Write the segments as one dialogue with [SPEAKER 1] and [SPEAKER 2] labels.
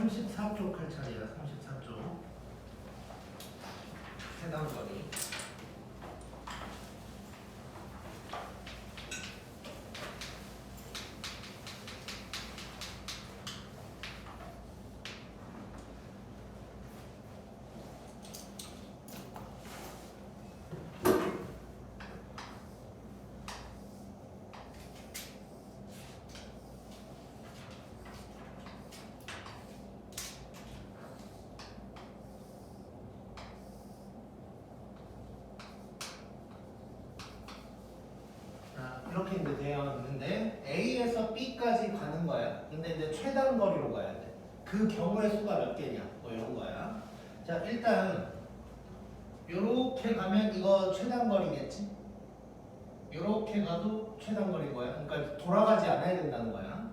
[SPEAKER 1] 34쪽 할 차례야. 34쪽 해당거리. 이렇게 이제 되어 있는데 A에서 B까지 가는 거야. 근데 이제 최단 거리로 가야 돼. 그 경우의 수가 몇 개냐? 뭐 이런 거야. 자, 일단 요렇게 가면 이거 최단 거리겠지? 요렇게 가도 최단 거리인 거야. 그러니까 돌아가지 않아야 된다는 거야.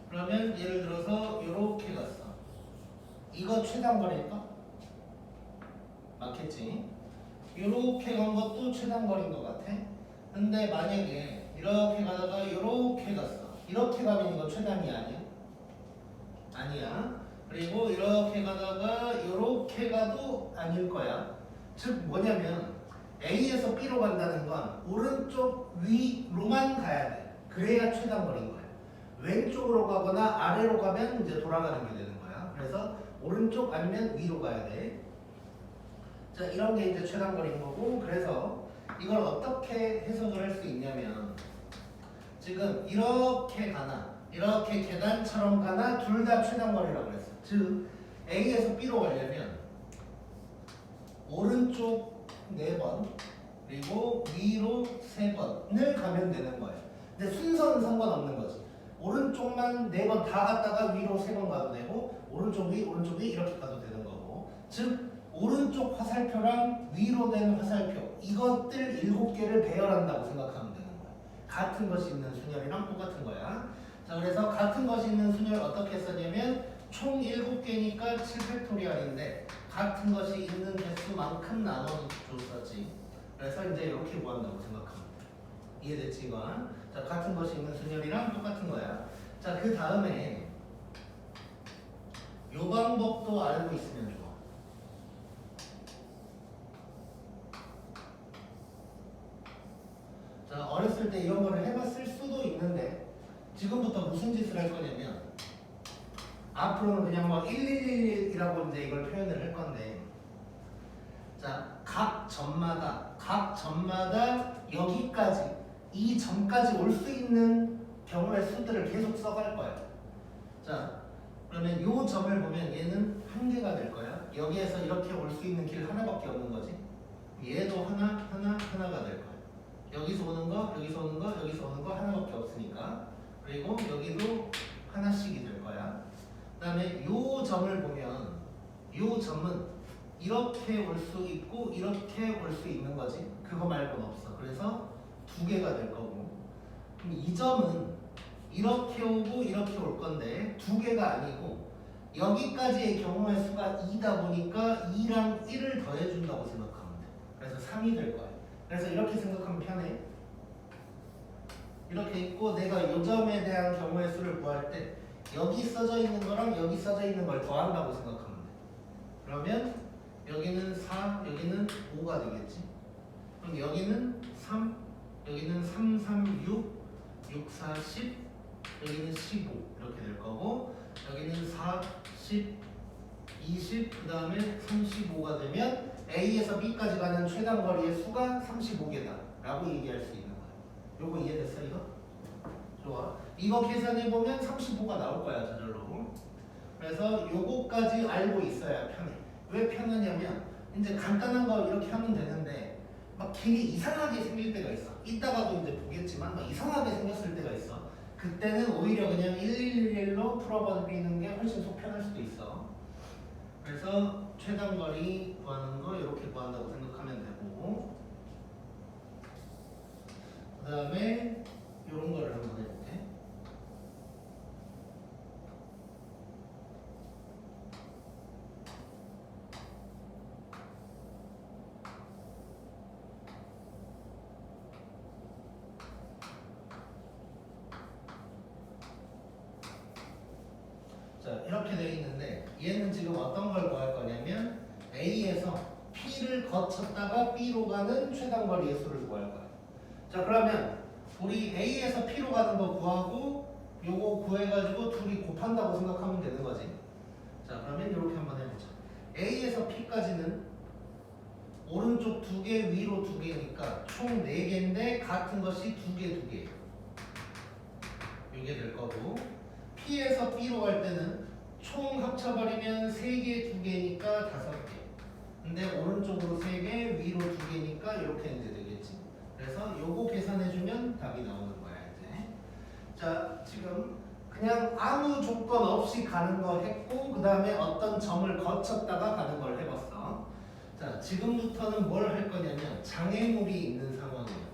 [SPEAKER 1] 그러면 예를 들어서 요렇게 갔어. 이거 최단 거리일까? 맞겠지? 요렇게 간 것도 최단 거리인 것 같아. 근데 만약에 이렇게 가다가 이렇게 갔어. 이렇게 가면 이거 최단이 아니야? 아니야. 그리고 이렇게 가다가 이렇게 가도 아닐 거야. 즉 뭐냐면 A에서 B로 간다는 건 오른쪽 위로만 가야 돼. 그래야 최단 거리인 거야. 왼쪽으로 가거나 아래로 가면 이제 돌아가는 게 되는 거야. 그래서 오른쪽 아니면 위로 가야 돼. 자, 이런 게 이제 최단 거리인 거고, 그래서 이걸 어떻게 해석을 할 수 있냐면 지금 이렇게 가나 이렇게 계단처럼 가나 둘 다 최단 거리라고 했어. 즉 A에서 B로 가려면 오른쪽 4번 그리고 위로 3번을 가면 되는 거예요. 근데 순서는 상관없는 거지. 오른쪽만 4번 다 갔다가 위로 3번 가도 되고 오른쪽 위 이렇게 가도 되는 거고, 즉 오른쪽 화살표랑 위로 된 화살표 이것들 7개를 배열한다고 생각하면 되는 거야. 같은 것이 있는 순열이랑 똑같은 거야. 자, 그래서 같은 것이 있는 순열 어떻게 썼냐면 총 7개니까 7팩토리얼인데 같은 것이 있는 개수만큼 나눠줬었지. 그래서 이제 이렇게 구한다고 생각하면 돼. 이해됐지 이건? 자, 같은 것이 있는 순열이랑 똑같은 거야. 자, 그 다음에 요 방법도 알고 있으면 좋아. 자, 어렸을 때 이런 거를 해봤을 수도 있는데 지금부터 무슨 짓을 할 거냐면 앞으로는 그냥 막 1111이라고 이제 이걸 표현을 할 건데, 자, 각 점마다 여기까지 이 점까지 올 수 있는 경우의 수들을 계속 써갈 거야. 자, 그러면 요 점을 보면 얘는 한 개가 될 거야. 여기에서 이렇게 올 수 있는 길 하나밖에 없는 거지. 얘도 하나가 될 거야. 여기서 오는 거, 여기서 오는 거, 여기서 오는 거 하나밖에 없으니까. 그리고 여기도 하나씩이 될 거야. 그 다음에 요 점을 보면 요 점은 이렇게 올 수 있고 이렇게 올 수 있는 거지. 그거 말고는 없어. 그래서 2개가 될 거고, 그럼 이 점은 이렇게 오고 이렇게 올 건데 2개가 아니고 여기까지의 경우의 수가 2다 보니까 2랑 1을 더해준다고 생각하면 돼. 그래서 3이 될 거야. 그래서 이렇게 생각하면 편해. 이렇게 있고 내가 이 점에 대한 경우의 수를 구할 때 여기 써져 있는 거랑 여기 써져 있는 걸 더한다고 생각하면 돼. 그러면 여기는 4, 여기는 5가 되겠지. 그럼 여기는 3, 여기는 3, 3, 6, 6, 4, 10, 여기는 15 이렇게 될 거고, 여기는 4, 10, 20, 그 다음에 35가 되면 A에서 B까지 가는 최단 거리의 수가 35개다 라고 얘기할 수 있는 거야. 요거 이해됐어 이거? 좋아. 이거 계산해보면 35가 나올 거야 저절로. 그래서 요거까지 알고 있어야 편해. 왜 편하냐면 이제 간단한 거 이렇게 하면 되는데 막 길이 이상하게 생길 때가 있어. 이따가도 이제 보겠지만 막 이상하게 생겼을 때가 있어. 그때는 오히려 그냥 1111로 풀어버리는 게 훨씬 속 편할 수도 있어. 그래서 최단거리 구하는 거 이렇게 구한다고 생각하면 되고, 그 다음에 이런 거를 한번 해볼게. 자, 이렇게 되어 있는데 얘는 지금 어떤 걸 구할 거냐면 A에서 P를 거쳤다가 B로 가는 최단거리의 수를 구할 거야. 자, 그러면 우리 A에서 P로 가는 거 구하고 요거 구해가지고 둘이 곱한다고 생각하면 되는 거지. 자, 그러면 이렇게 한번 해보자. A에서 P까지는 오른쪽 2개, 위로 2개니까 총 4개인데 같은 것이 2개, 2개. 이게 될 거고, P에서 B로 갈 때는 총 합쳐버리면 3개, 2개니까 5개. 근데 오른쪽으로 3개, 위로 2개니까 이렇게 이제 되겠지. 그래서 요거 계산해주면 답이 나오는 거야, 이제. 자, 지금 그냥 아무 조건 없이 가는 거 했고, 그 다음에 어떤 점을 거쳤다가 가는 걸 해봤어. 자, 지금부터는 뭘 할 거냐면 장애물이 있는 상황이에요.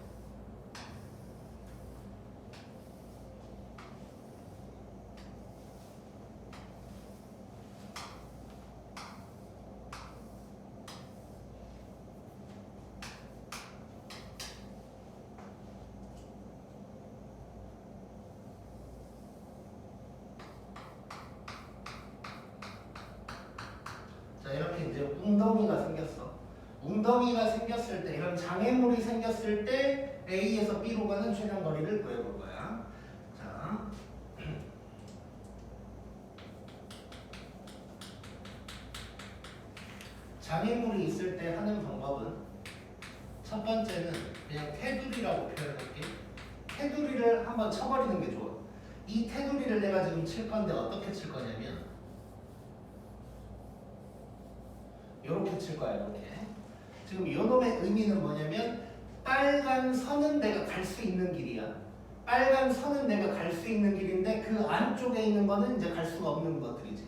[SPEAKER 1] 자, 이렇게 이제 웅덩이가 생겼어. 웅덩이가 생겼을 때, 이런 장애물이 생겼을 때 A에서 B로 가는 최단 거리를 구해볼 거야. 자, 장애물이 있을 때 하는 방법은 첫 번째는 그냥 테두리라고 표현할게. 테두리를 한번 쳐버리는 게 좋아. 이 테두리를 내가 지금 칠 건데 어떻게 칠 거냐면 이렇게 칠 거야, 이렇게. 지금 요놈의 의미는 뭐냐면 빨간 선은 내가 갈 수 있는 길이야. 빨간 선은 내가 갈 수 있는 길인데 그 안쪽에 있는 거는 이제 갈 수가 없는 것들이지.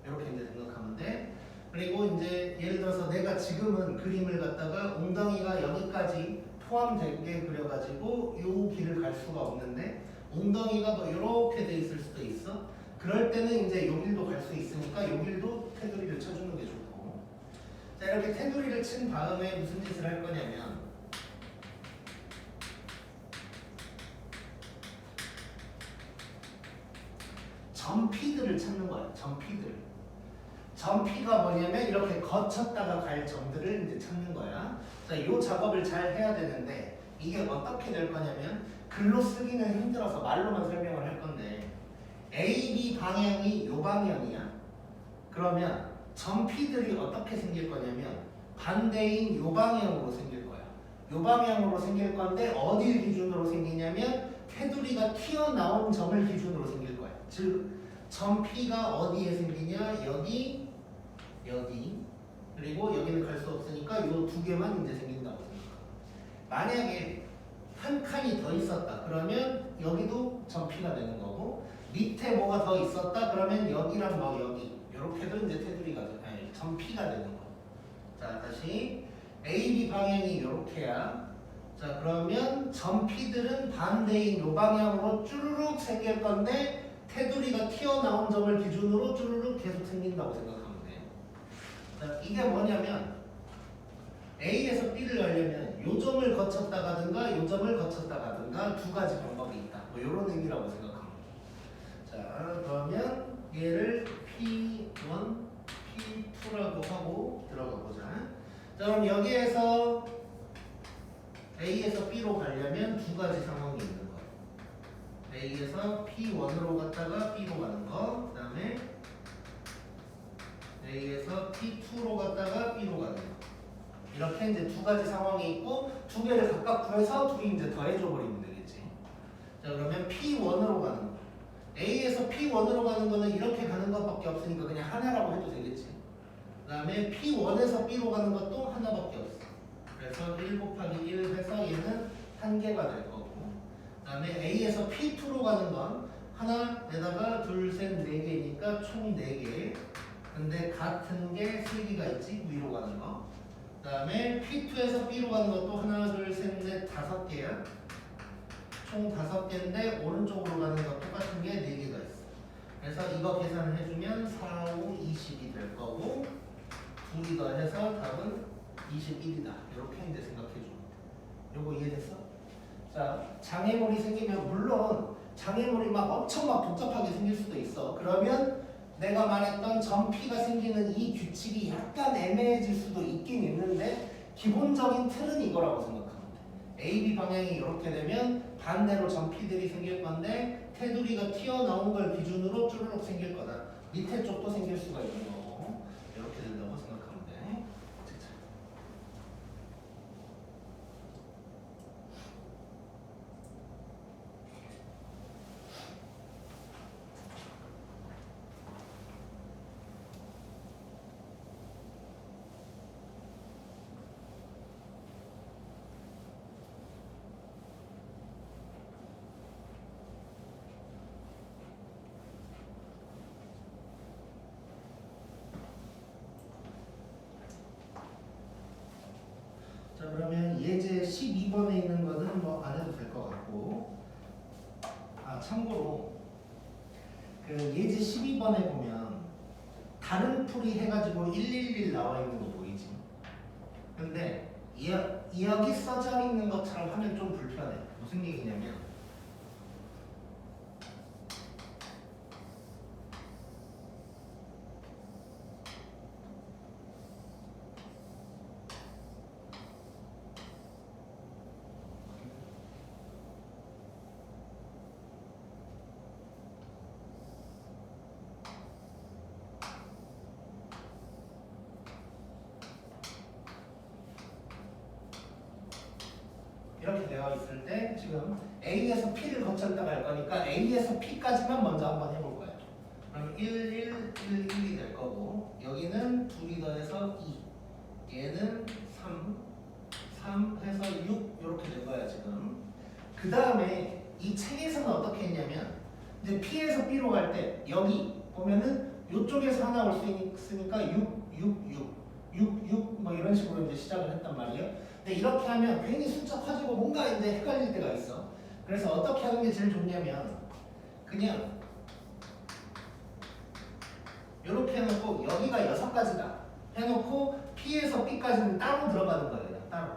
[SPEAKER 1] 이렇게 이제 생각하면 돼. 그리고 이제 예를 들어서 내가 지금은 그림을 갖다가 웅덩이가 여기까지 포함되게 그려가지고 요 길을 갈 수가 없는데 웅덩이가 뭐 이렇게 돼 있을 수도 있어. 그럴 때는 이제 요 길도 갈 수 있으니까 요 길도 테두리를 쳐주는 게 좋고. 자, 이렇게 테두리를 친 다음에 무슨 짓을 할 거냐면 점피들을 찾는 거야. 점피들. 점피가 뭐냐면 이렇게 거쳤다가 갈 점들을 이제 찾는 거야. 자, 이 작업을 잘 해야 되는데 이게 어떻게 될 거냐면 글로 쓰기는 힘들어서 말로만 설명을 할 건데 A, B 방향이 요 방향이야. 그러면 점피들이 어떻게 생길 거냐면 반대인 요 방향으로 생길 거야. 요 방향으로 생길 건데 어딜 기준으로 생기냐면 테두리가 튀어나온 점을 기준으로 생길 거야. 즉 점P가 어디에 생기냐? 여기, 여기. 그리고 여기는 갈 수 없으니까 요 2개만 이제 생긴다고 생각합니다. 만약에 한 칸이 더 있었다. 그러면 여기도 점P가 되는 거고 밑에 뭐가 더 있었다. 그러면 여기랑 뭐 여기 이렇게도 이제 테두리가 아니 점P가 되는 거. 자, 다시 A, B 방향이 이렇게야. 자, 그러면 점P들은 반대인 요 방향으로 쭈르륵 생길 건데 테두리가 튀어나온 점을 기준으로 쭈르륵 계속 생긴다고 생각하면 돼요. 자, 이게 뭐냐면 A에서 B를 가려면 요 점을 거쳤다 가든가 요 점을 거쳤다 가든가 두 가지 방법이 있다. 뭐 이런 의미라고 생각합니다. 자, 그러면 얘를 P1, P2라고 하고 들어가 보자. 자, 그럼 여기에서 A에서 B로 가려면 두 가지 상황이 있는 거예요. A에서 P1으로 갔다가 B로 가는 거, 그 다음에 A에서 P2로 갔다가 B로 가는 거. 이렇게 이제 두 가지 상황이 있고 두 개를 각각 구해서 둘이 이제 더해줘 버리면 되겠지. 자, 그러면 P1으로 가는 거. A에서 P1으로 가는 거는 이렇게 가는 것밖에 없으니까 그냥 하나라고 해도 되겠지. 그 다음에 P1에서 B로 가는 것도 하나밖에 없어. 그래서 1 곱하기 1 해서 얘는 한 개가 될 거고. 그 다음에 A에서 P2로 가는 건 하나에다가 둘, 셋, 네 개니까 총 4개. 근데 같은 게 3개가 있지, 위로 가는 거. 그 다음에 P2에서 B로 가는 것도 하나, 둘, 셋, 넷, 5개야. 총 5개인데 오른쪽으로 가는 거 똑같은 게 4개가 있어. 그래서 이거 계산을 해주면 4, 5, 20이 될 거고 둘이 더해서 답은 21이다. 이렇게 이제 생각해 주면 돼. 요거 이해됐어? 자, 장애물이 생기면 물론 장애물이 막 엄청 막 복잡하게 생길 수도 있어. 그러면 내가 말했던 점피가 생기는 이 규칙이 약간 애매해질 수도 있긴 있는데 기본적인 틀은 이거라고 생각하면 돼. AB 방향이 이렇게 되면 반대로 점피들이 생길 건데 테두리가 튀어나온 걸 기준으로 쭈르륵 생길 거다. 밑에 쪽도 생길 수가 있는 거고 이렇게 된다고 생각하면 돼. 자, 그러면 예제 12번에 있는 거는 뭐 안 해도 될 것 같고, 아 참고로 그 예제 12번에 보면 다른 풀이 해가지고 111 나와 있는 거 보이지? 근데 여기 써져 있는 것처럼 하면 좀 불편해. 무슨 얘기냐면 이렇게 되어 있을 때 지금 A에서 P를 거쳤다 갈 거니까 A에서 P까지만 먼저 한번 해볼 거예요. 그럼 1, 1, 1, 1이 될 거고 여기는 둘이 더해서 2 얘는 3, 3 해서 6 이렇게 될 거야 지금. 그 다음에 이 책에서는 어떻게 했냐면 이제 P에서 B로 갈 때 여기 보면은 이쪽에서 하나 올 수 있으니까 6, 6, 6, 6, 6 뭐 이런 식으로 이제 시작을 했단 말이에요. 근데 이렇게 하면 괜히 숫자 커지고 뭔가 이제 헷갈릴 때가 있어. 그래서 어떻게 하는 게 제일 좋냐면 그냥 이렇게 해놓고 여기가 6가지다 해놓고 P에서 B까지는 따로 들어가는 거예요. 그냥 따로.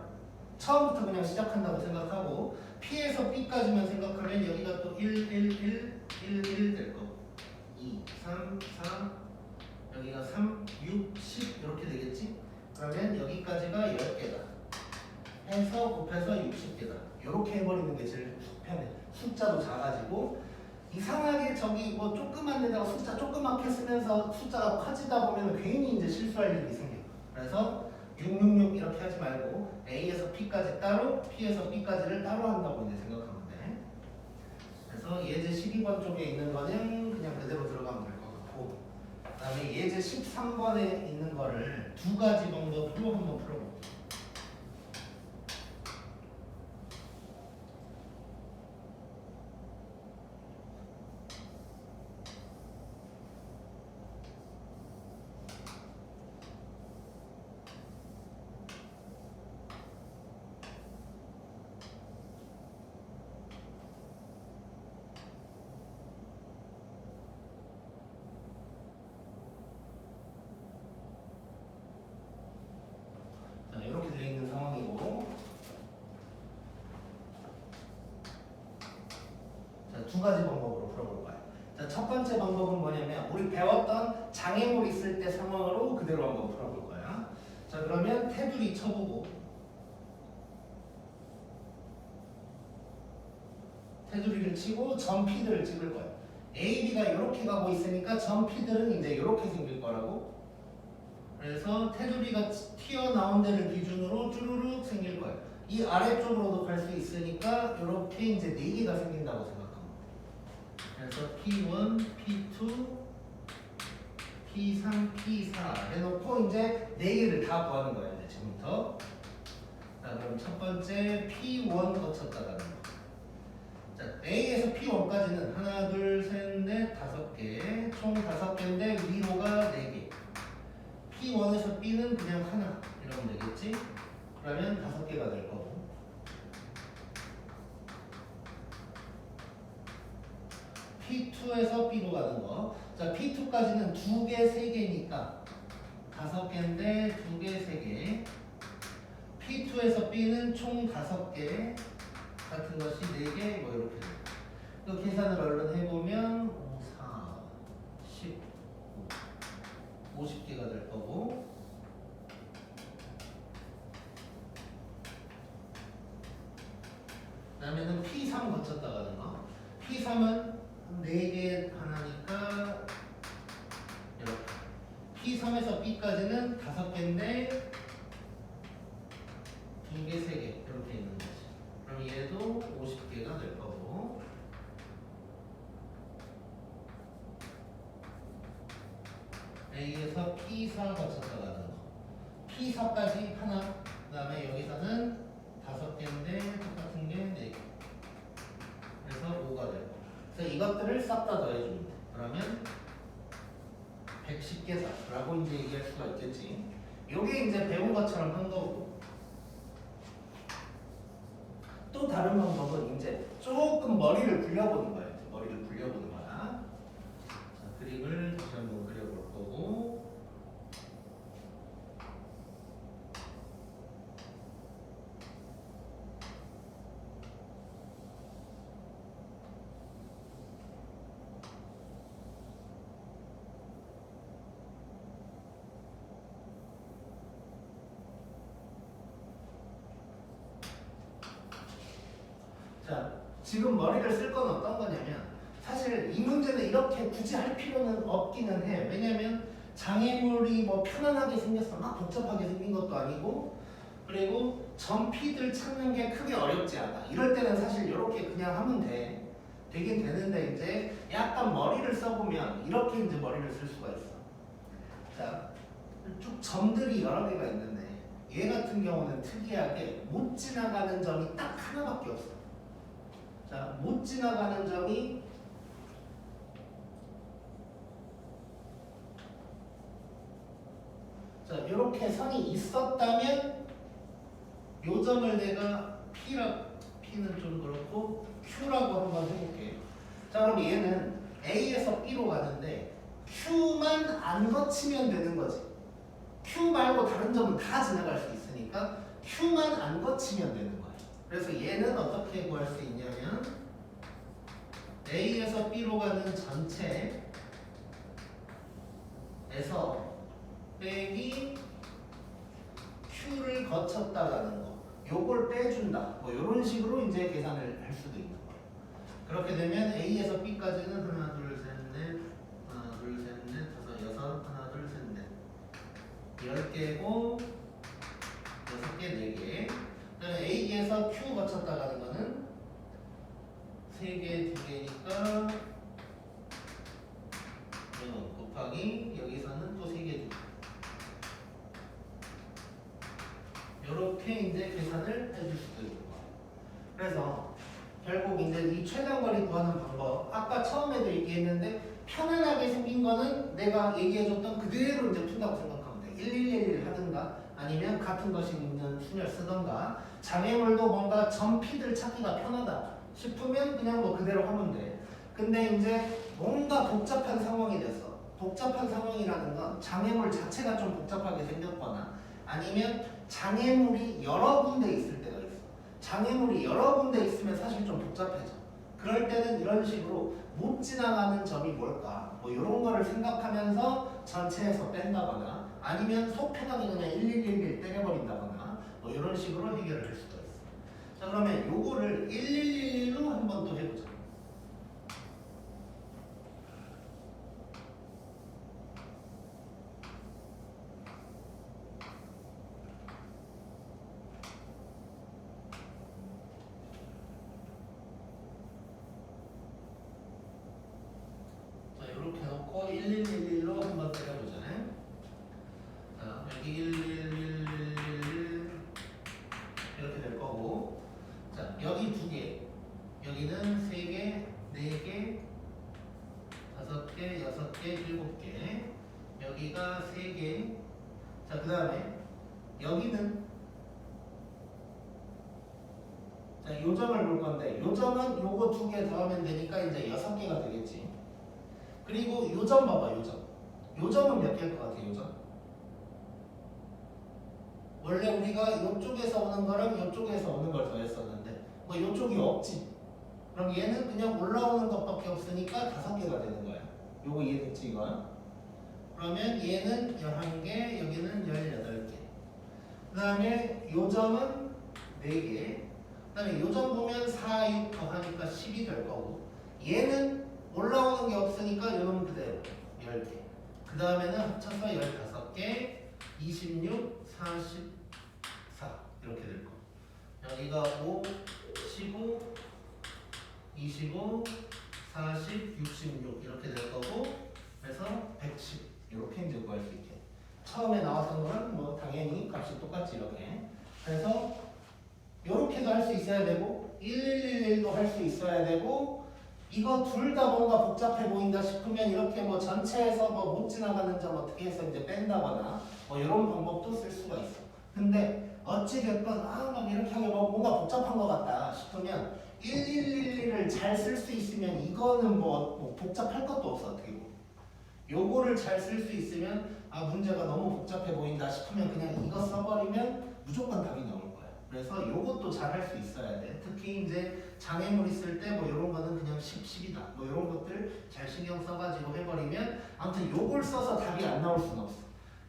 [SPEAKER 1] 처음부터 그냥 시작한다고 생각하고 P에서 B까지만 생각하면 여기가 또 1, 1, 1, 1, 1 될 거고 2, 3, 4 여기가 3, 6, 10 이렇게 되겠지? 그러면 여기까지가 10개다 해서 곱해서 60개다 이렇게 해버리는 게 제일 편해. 숫자도 작아지고 이상하게 저기 뭐 조그만 데다가 숫자 조그맣게 쓰면서 숫자가 커지다 보면 괜히 이제 실수할 일이 생겨. 그래서 666 이렇게 하지 말고 A에서 P까지 따로 P에서 B까지를 따로 한다고 이제 생각하면 돼. 그래서 예제 12번 쪽에 있는 거는 그냥 그대로 들어가면 될 것 같고 그 다음에 예제 13번에 있는 거를 두 가지 방법으로 한번 풀어볼게요. 이렇게 되어 있는 상황이고 자, 두 가지 방법으로 풀어볼 거야. 자, 첫 번째 방법은 뭐냐면 우리 배웠던 장애물 있을 때 상황으로 그대로 한번 풀어볼 거야. 자, 그러면 테두리 쳐보고 테두리를 치고 점피들을 찍을 거야. A, B가 이렇게 가고 있으니까 점피들은 이제 이렇게 생길 거라고. 그래서 테두리가 튀어나온 데를 기준으로 쭈루룩 생길 거예요. 이 아래쪽으로도 갈 수 있으니까 이렇게 이제 4개가 생긴다고 생각합니다. 그래서 P1, P2, P3, P4 해놓고 이제 4개를 다 구하는 거예요. 이제 지금부터. 자, 그럼 첫 번째 P1 거쳤다라는 거. 자, A에서 P1까지는 하나, 둘, 셋, 넷, 5개. 총 5개인데 위로가 4개. P1에서 B는 그냥 하나 이러면 되겠지? 그러면 5개가 될 거고 P2에서 B로 가는 거. 자, P2까지는 2개, 3개니까 5개인데 2개, 3개. P2에서 B는 총 5개 같은 것이 4개 뭐 이렇게 돼요. 그 계산을 얼른 해보면 5, 4, 15, 50개가 될 거고, 그 다음에는 P3 거쳤다 가는 거. P3은 4개 하나니까 이렇게 P3에서 B까지는 5개인데 2개, 3개 이렇게 있는 거지. 그럼 얘도 50개가 될 거고, A에서 P4 거쳤다 가는 거. P4까지 하나, 그 다음에 여기서는 5개인데 똑같은 게 4개. 그래서 5가 될 거. 그래서 이것들을 싹 다 더해주면 돼. 그러면 110개사라고 이제 얘기할 수가 있겠지. 요게 이제 배운 것처럼 한 거고, 또 다른 방법은 이제 조금 머리를 굴려보는 거예요. 머리를 굴려보는 거야. 자, 그림을 다시 한번 그려볼 거고, 자, 지금 머리를 쓸 건 어떤 거냐면, 사실 이 문제는 이렇게 굳이 할 필요는 없기는 해. 왜냐면 장애물이 뭐 편안하게 생겼어, 막 복잡하게 생긴 것도 아니고, 그리고 점피들 찾는 게 크게 어렵지 않아. 이럴 때는 사실 이렇게 그냥 하면 돼. 되긴 되는데 이제 약간 머리를 써보면 이렇게 이제 머리를 쓸 수가 있어. 자, 쭉 점들이 여러 개가 있는데 얘 같은 경우는 특이하게 못 지나가는 점이 딱 하나밖에 없어. 자, 못 지나가는 점이 자, 이렇게 선이 있었다면 요 점을 내가 P는 좀 그렇고 Q라고 한번 해볼게. 자, 그럼 얘는 A에서 B로 가는데 Q만 안 거치면 되는 거지. Q 말고 다른 점은 다 지나갈 수 있으니까 Q만 안 거치면 되는 거야. 그래서 얘는 어떻게 구할 수 있냐면 A에서 B로 가는 전체에서 빼기 Q를 거쳤다라는 거, 요걸 빼준다. 뭐 이런 식으로 이제 계산을 할 수도 있는 거야. 그렇게 되면 A에서 B까지는 하나, 둘, 셋, 넷, 하나, 둘, 셋, 넷, 다섯, 여섯, 하나, 둘, 셋, 넷, 10개고 6개, 4개. 그다음에 A에서 Q 거쳤다 가는 거는 3개, 2개니까 곱하기 여기서는 또 3개, 2개. 이렇게 이제 계산을 해줄 수도 있는 거야. 그래서 결국 이제 이 최단거리 구하는 방법, 아까 처음에도 얘기했는데 편안하게 생긴 거는 내가 얘기해줬던 그대로 이제 푼다고 생각하면 돼. 1111 하든가 아니면 같은 것이 있는 순열 쓰던가, 장애물도 뭔가 점피들 찾기가 편하다 싶으면 그냥 뭐 그대로 하면 돼. 근데 이제 뭔가 복잡한 상황이 됐어. 복잡한 상황이라는 건 장애물 자체가 좀 복잡하게 생겼거나 아니면 장애물이 여러 군데 있을 때가 있어. 장애물이 여러 군데 있으면 사실 좀 복잡해져. 그럴 때는 이런 식으로 못 지나가는 점이 뭘까? 뭐 이런 거를 생각하면서 전체에서 뺀다거나 아니면 속 편하게 그냥 1111 때려버린다거나 뭐 이런 식으로 해결을 할 수가 있어. 자, 그러면 요거를 1111로 한번 또 해보자. 이렇게 놓고 1111로 한번 때려보자. 자, 여기 1111 이렇게 될 거고, 자, 여기 2개, 여기는 3개, 4개, 5개, 6개, 7개, 여기가 3개. 자, 그 다음에 여기는 자, 요 점을 볼 건데 요 점은 요거 2개 더하면 되니까 이제 6개가 되겠지. 그리고 요 점 봐봐, 요 점. 요 점은 몇 개일 것 같아, 요 점? 원래 우리가 이쪽에서 오는 거랑 이쪽에서 오는 걸 더했었는데 뭐 이쪽이 없지. 그럼 얘는 그냥 올라오는 것밖에 없으니까 5개가 되는 거야. 요거 이해됐지, 이거? 그러면 얘는 11개, 여기는 18개. 그 다음에 요점은 4개. 그 다음에 요점 보면 4, 6 더하니까 10이 될 거고, 얘는 올라오는 게 없으니까 요놈 그대로 10개. 그 다음에는 합쳐서 15개, 26, 44 이렇게 될 거. 여기가 5, 15, 25, 40, 66 이렇게 될 거고, 그래서 110 이렇게 이제 구할 수 있게. 처음에 나왔던 거는 뭐 당연히 값이 똑같지 이렇게. 그래서 이렇게도 할 수 있어야 되고 1111도 할 수 있어야 되고, 이거 둘 다 뭔가 복잡해 보인다 싶으면 이렇게 뭐 전체에서 뭐 못 지나가는 점 어떻게 해서 이제 뺀다거나 뭐 이런 방법도 쓸 수가 있어. 근데 어찌됐건 막 이렇게 하면 뭔가 복잡한 것 같다 싶으면 1111을 잘 쓸 수 있으면 이거는 뭐 복잡할 것도 없어. 어떻게 보면 요거를 잘 쓸 수 있으면 문제가 너무 복잡해 보인다 싶으면 그냥 이거 써버리면 무조건 답이 나올 거야. 그래서 요것도 잘 할 수 있어야 돼. 특히 이제 장애물 있을 때 뭐 이런 거는 그냥 10, 10이다 뭐 이런 것들 잘 신경 써가지고 해버리면, 아무튼 요걸 써서 답이 안 나올 수는 없어.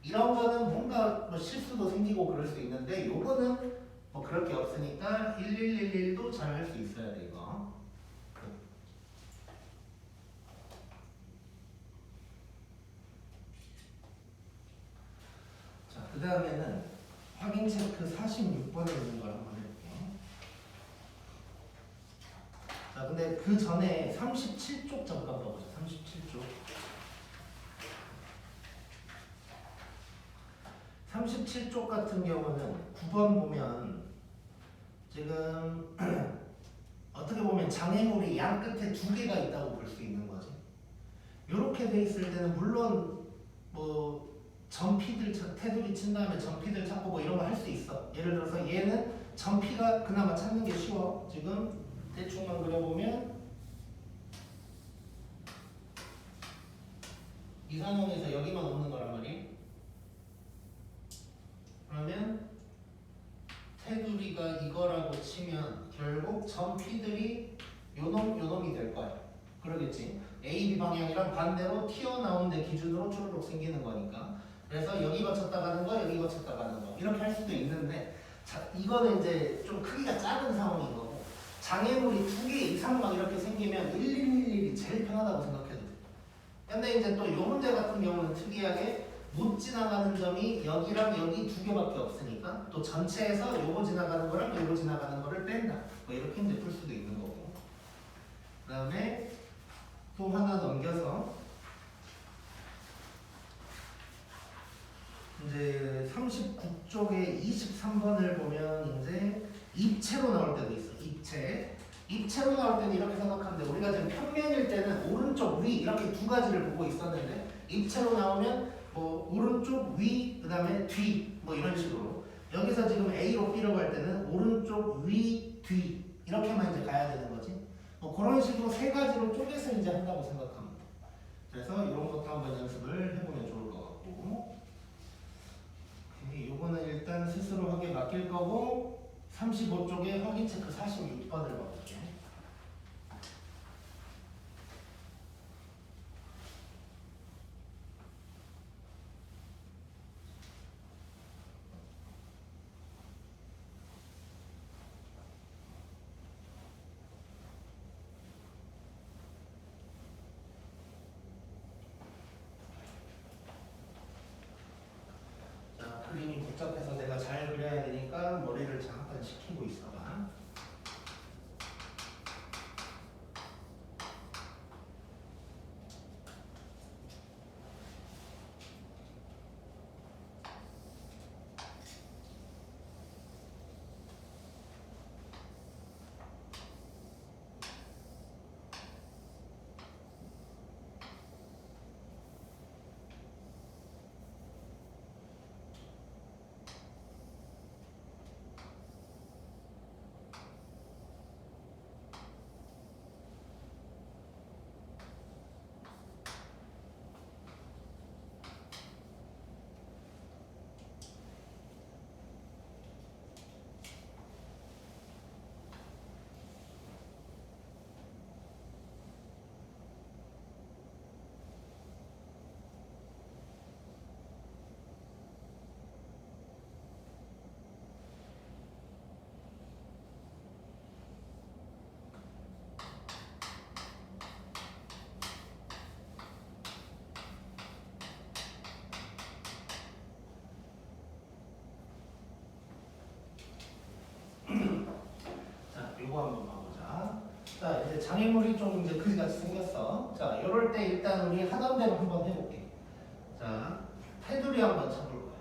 [SPEAKER 1] 이런 거는 뭔가 뭐 실수도 생기고 그럴 수 있는데 요거는 뭐 그럴 게 없으니까 1111도 잘 할 수 있어야 돼 이거. 자, 그 다음에는 확인 체크 46번에 있는 걸 한번 해볼게요. 자, 근데 그 전에 37쪽 잠깐 봐보자. 37쪽. 37쪽 같은 경우는 9번 보면 지금 어떻게 보면 장애물이 양 끝에 2개가 있다고 볼 수 있는 거지. 이렇게 돼 있을 때는 물론 뭐 전피들 테두리 친 다음에 전피들 찾고 뭐 이런 거 할 수 있어. 예를 들어서 얘는 전피가 그나마 찾는 게 쉬워. 지금 대충만 그려보면 이산형에서 여기만 없는 거란 말이에요. 그러면 테두리가 이거라고 치면 결국 전피들이 요놈이 될 거야. 그러겠지. A, B 방향이랑 반대로 튀어나온 데 기준으로 초록록 생기는 거니까. 그래서 여기 거쳤다 가는 거, 여기 거쳤다 가는 거 이렇게 할 수도 있는데, 자, 이거는 이제 좀 크기가 작은 상황인 거고, 장애물이 2개 이상 막 이렇게 생기면 1111이 제일 편하다고 생각해도 돼. 근데 이제 또 요 문제 같은 경우는 특이하게 못 지나가는 점이 여기랑 여기 2개밖에 없으니까 또 전체에서 요거 지나가는 거랑 요거 지나가는 거를 뺀다. 뭐 이렇게 이제 풀 수도 있는 거고. 그 다음에 또 하나 넘겨서 이제 39쪽에 23번을 보면 이제 입체로 나올 때도 있어. 입체로 나올 때는 이렇게 생각하면 돼. 우리가 지금 평면일 때는 오른쪽 위 이렇게 2가지를 보고 있었는데, 입체로 나오면 뭐 오른쪽 위 그다음에 뒤 뭐 이런 식으로, 여기서 지금 A로 B로 갈 때는 오른쪽 위 뒤 이렇게만 이제 가야 되는 거지. 뭐 그런 식으로 3가지로 쪼개서 이제 한다고 생각하면 돼. 그래서 이런 것도 한번 연습을 해보면 좋을 것 같고, 요거는 일단 스스로 하게 맡길 거고, 35쪽에 확인 체크 46번을 봐볼게요. 자, 그림이 복잡해서 내가 잘 그려야 되니까 머리를 잠깐 식히고 있어봐. 그지같이 생겼어. 자, 이럴 때 일단 우리 하던 대로 한번 해볼게. 자, 테두리 한번 쳐볼 거야.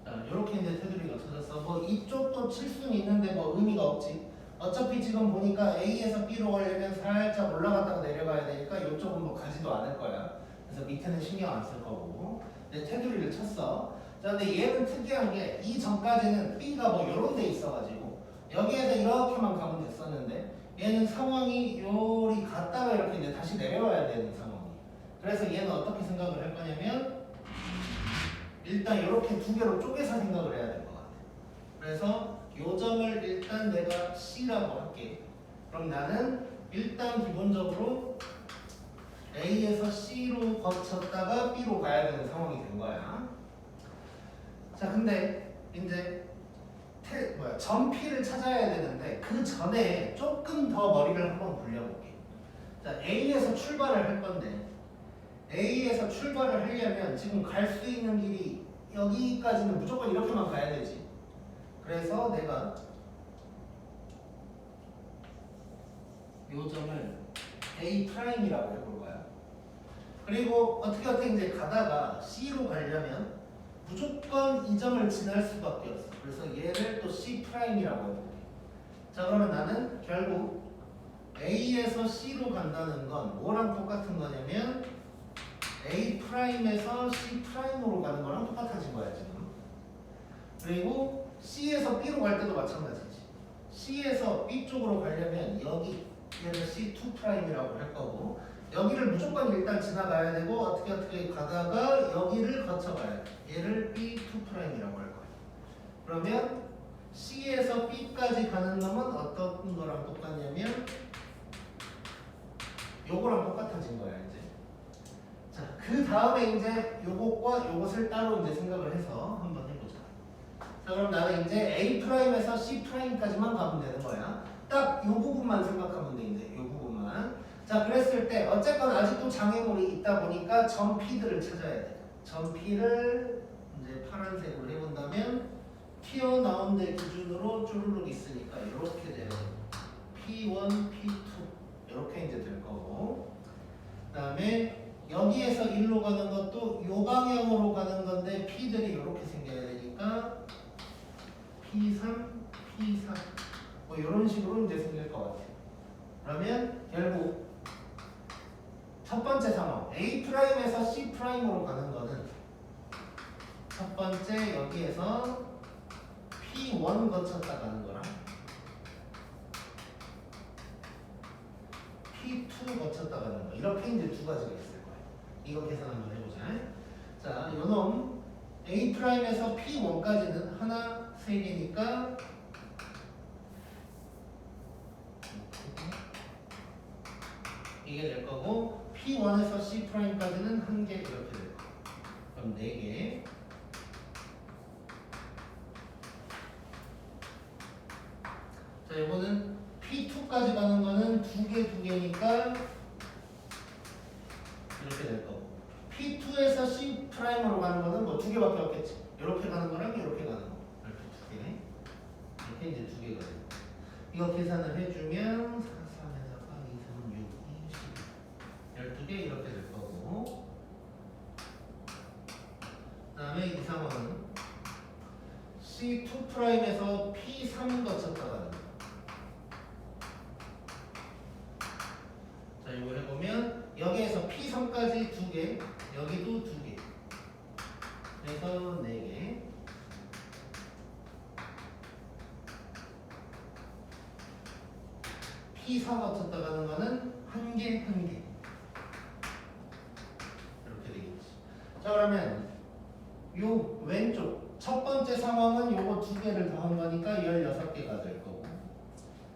[SPEAKER 1] 자, 이렇게 이제 테두리가 쳐졌어. 뭐 이쪽도 칠 수는 있는데 뭐 의미가 없지. 어차피 지금 보니까 A에서 B로 가려면 살짝 올라갔다가 내려가야 되니까 이쪽은 뭐 가지도 않을 거야. 그래서 밑에는 신경 안 쓸 거고. 이제 테두리를 쳤어. 자, 근데 얘는 특이한 게 이 전까지는 B가 뭐 요런 데 있어가지고 여기에서 이렇게만 가면 됐었는데 얘는 상황이 요리 갔다가 이렇게 이제 다시 내려와야 되는 상황이. 그래서 얘는 어떻게 생각을 할 거냐면 일단 이렇게 두 개로 쪼개서 생각을 해야 될 것 같아. 그래서 요 점을 일단 내가 C라고 할게. 그럼 나는 일단 기본적으로 A에서 C로 거쳤다가 B로 가야 되는 상황이 된 거야. 자, 근데 이제 점 P를 찾아야 되는데 그 전에 조금 더 머리를 한번 굴려볼게. 자, A에서 출발을 할 건데 A에서 출발을 하려면 지금 갈 수 있는 길이 여기까지는 무조건 이렇게만 가야 되지. 그래서 내가 요 점을 A'이라고 해볼 거야. 그리고 어떻게 이제 가다가 C로 가려면 무조건 이 점을 지날 수밖에 없어. 그래서 얘를 또 C'이라고 해볼게. 자, 그러면 나는 결국 A에서 C로 간다는 건 뭐랑 똑같은 거냐면 A'에서 C'으로 가는 거랑 똑같아진 거야 지금. 그리고 C에서 B로 갈 때도 마찬가지지. C에서 B 쪽으로 가려면 여기 얘를 C2'이라고 할 거고 여기를 무조건 일단 지나가야 되고 어떻게 가다가 여기를 거쳐가야 돼. 얘를 B2'이라고 할 거야. 그러면 C에서 B까지 가는 놈은 어떤 거랑 똑같냐면 요거랑 똑같아진 거야 이제. 자, 그 다음에 이제 요것과 요것을 따로 이제 생각을 해서 한번 해보자. 자, 그럼 나는 이제 A'에서 C'까지만 가면 되는 거야. 딱 요 부분만 생각하면 돼 이제 요 부분만. 자, 그랬을 때 어쨌건 아직도 장애물이 있다 보니까 점 P들을 찾아야 돼. 점 P를 이제 파란색으로 해본다면 튀어나온 데 기준으로 쭈루룩 있으니까 이렇게 돼요. P1, P2 이렇게 이제 될 거고. 그 다음에 여기에서 1로 가는 것도 요 방향으로 가는 건데 P들이 이렇게 생겨야 되니까 P3, P4 뭐 이런 식으로 이제 생길 것 같아요. 그러면 결국 첫 번째 상황 A'에서 C'으로 가는 거는 첫 번째 여기에서 P1 거쳤다 가는 거랑 P2 거쳤다 가는 거 이렇게 이제 두 가지가 있을 거예요. 이거 계산 한번 해보자. 자, 요놈 A'에서 P1까지는 하나, 세 개니까 이게 될 거고 P1에서 C'까지는 한 개 이렇게 될 거예요. 그럼 네 개. 자, 이거는 P2까지 가는 거는 두 개니까 이렇게 될 거고 P2에서 C'으로 가는 거는 뭐 두 개밖에 없겠지. 이렇게 가는 거랑 이렇게 가는 거 이렇게 두 개. 이렇게 이제 두 개가 돼요. 이거 계산을 해주면 4, 3에다가 2, 3, 6, 2, 12개 이렇게 될 거고 그 다음에 이 상황은 C2'에서 P3 거쳤다 가는 거. 자, 이거 해보면 여기에서 P3까지 두 개, 여기도 두 개. 그래서 네 개. P4 거쳤다 가는 거는 한 개, 한 개. 이렇게 되겠지. 자, 그러면 요 왼쪽 첫 번째 상황은 요거 두 개를 더한 거니까 16개가 될 거고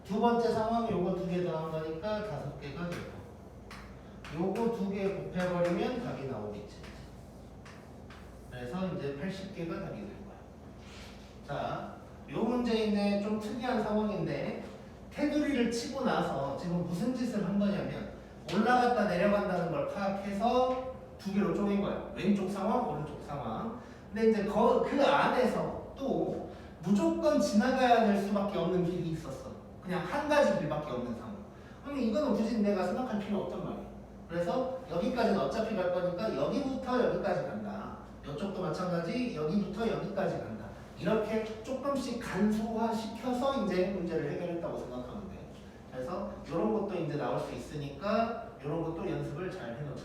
[SPEAKER 1] 두 번째 상황 요거 두 개 더한 거니까 5개가 될 거고 요거 두 개 곱해버리면 답이 나오겠지. 그래서 이제 80개가 답이 될 거야. 자, 요 문제인데 좀 특이한 상황인데 테두리를 치고 나서 지금 무슨 짓을 한 거냐면 올라갔다 내려간다는 걸 파악해서 두 개로 쪼갠 거야. 왼쪽 상황, 오른쪽 상황. 근데 이제 그 안에서 또 무조건 지나가야 될 수밖에 없는 길이 있었어. 그냥 한 가지 길밖에 없는 상황. 그러면 이거는 굳이 내가 생각할 필요 없단 말이야. 그래서 여기까지는 어차피 갈 거니까 여기부터 여기까지 간다. 이쪽도 마찬가지 여기부터 여기까지 간다. 이렇게 조금씩 간소화시켜서 이제 문제를 해결했다고 생각하면 돼. 그래서 이런 것도 이제 나올 수 있으니까 이런 것도 연습을 잘 해놓자.